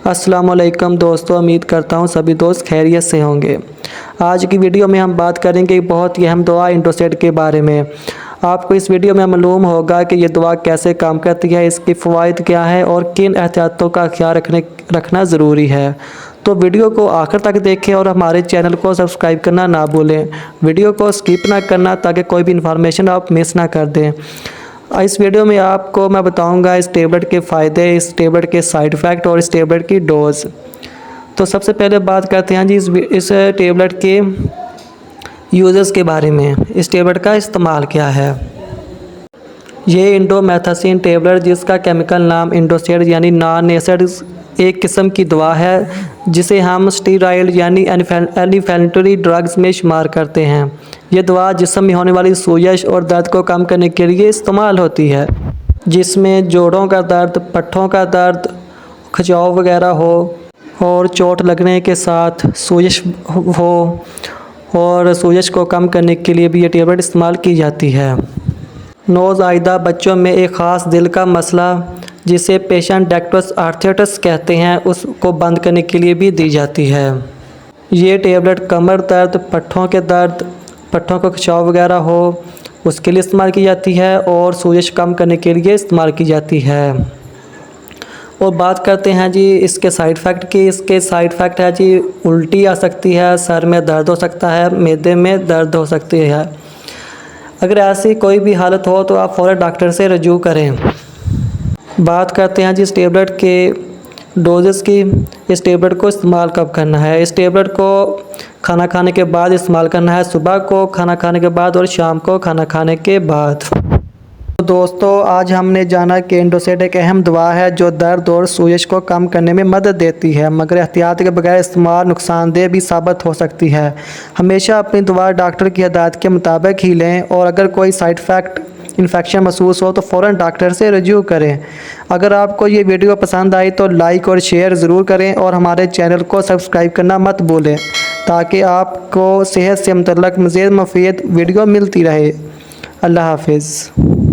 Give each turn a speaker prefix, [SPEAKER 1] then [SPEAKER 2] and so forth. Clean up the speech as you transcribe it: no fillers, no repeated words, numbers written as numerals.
[SPEAKER 1] अस्सलामुअलैकुम दोस्तों, उम्मीद करता हूँ सभी दोस्त खैरियत से होंगे। आज की वीडियो में हम बात करेंगे बहुत ही अहम दुआ इंडोसेट के बारे में। आपको इस वीडियो में मालूम होगा कि ये दुआ कैसे काम करती है, इसकी फ़वाइद क्या है और किन एहतियातों का ख्याल रखना ज़रूरी है। तो वीडियो को आखिर तक देखें और हमारे चैनल को सब्सक्राइब करना ना भूलें। वीडियो को स्किप ना करना ताकि कोई भी इंफॉर्मेशन आप मिस ना कर दें। इस वीडियो में आपको मैं बताऊंगा इस टेबलेट के फ़ायदे, इस टेबलेट के साइड इफ़ेक्ट और इस टेबलेट की डोज़। तो सबसे पहले बात करते हैं जी इस टेबलेट के यूज़र्स के बारे में। इस टेबलेट का इस्तेमाल क्या है। ये इंडोमेथासिन टेबलेट, जिसका केमिकल नाम इंडोसेट यानी नॉन एसिड, एक किस्म की दवा है जिसे हम स्टीरॉयड यानी एंटी-इन्फ्लेमेटरी ड्रग्स में शुमार करते हैं। ये दवा जिस्म में होने वाली सोजश और दर्द को कम करने के लिए इस्तेमाल होती है, जिसमें जोड़ों का दर्द, पट्ठों का दर्द, खिंचाव वगैरह हो और चोट लगने के साथ सोजश हो, और सोजश को कम करने के लिए भी ये टेबलेट इस्तेमाल की जाती है। नौज़ायदा बच्चों में एक ख़ास दिल का मसला जिसे एपिपेंडिसाइटिस आर्थराइटिस कहते हैं, उसको बंद करने के लिए भी दी जाती है। ये टेबलेट कमर दर्द, पट्ठों के दर्द, पट्ठों का खिंचाव वगैरह हो उसके लिए इस्तेमाल की जाती है और सोजश कम करने के लिए इस्तेमाल की जाती है। और बात करते हैं जी इसके साइड इफ़ेक्ट की। इसके साइड इफ़ेक्ट है जी उल्टी आ सकती है, सर में दर्द हो सकता है, मैदे में दर्द हो सकती है। अगर ऐसी कोई भी हालत हो तो आप फ़ौरन डॉक्टर से रजू करें। बात करते हैं जी इस टेबलेट के डोजेस की। इस टेबलेट को इस्तेमाल कब करना है। इस टेबलेट को खाना खाने के बाद इस्तेमाल करना है, सुबह को खाना खाने के बाद और शाम को खाना खाने के बाद। तो दोस्तों, आज हमने जाना कि इंडोसेट एक अहम दवा है जो दर्द और सोजश को कम करने में मदद देती है, मगर एहतियात के बगैर इस्तेमाल नुकसानदेह भी साबित हो सकती है। हमेशा अपनी दवा डॉक्टर की हिदायत के मुताबिक ही लें और अगर कोई साइड इफ़ेक्ट इन्फेक्शन महसूस हो तो फ़ौरन डॉक्टर से रजू करें। अगर आपको ये वीडियो पसंद आई तो लाइक और शेयर ज़रूर करें और हमारे चैनल को सब्सक्राइब करना मत भूलें ताकि आपको सेहत से मुतल्लक़ मज़ीद मुफ़ीद वीडियो मिलती रहे। अल्लाह हाफ़िज़।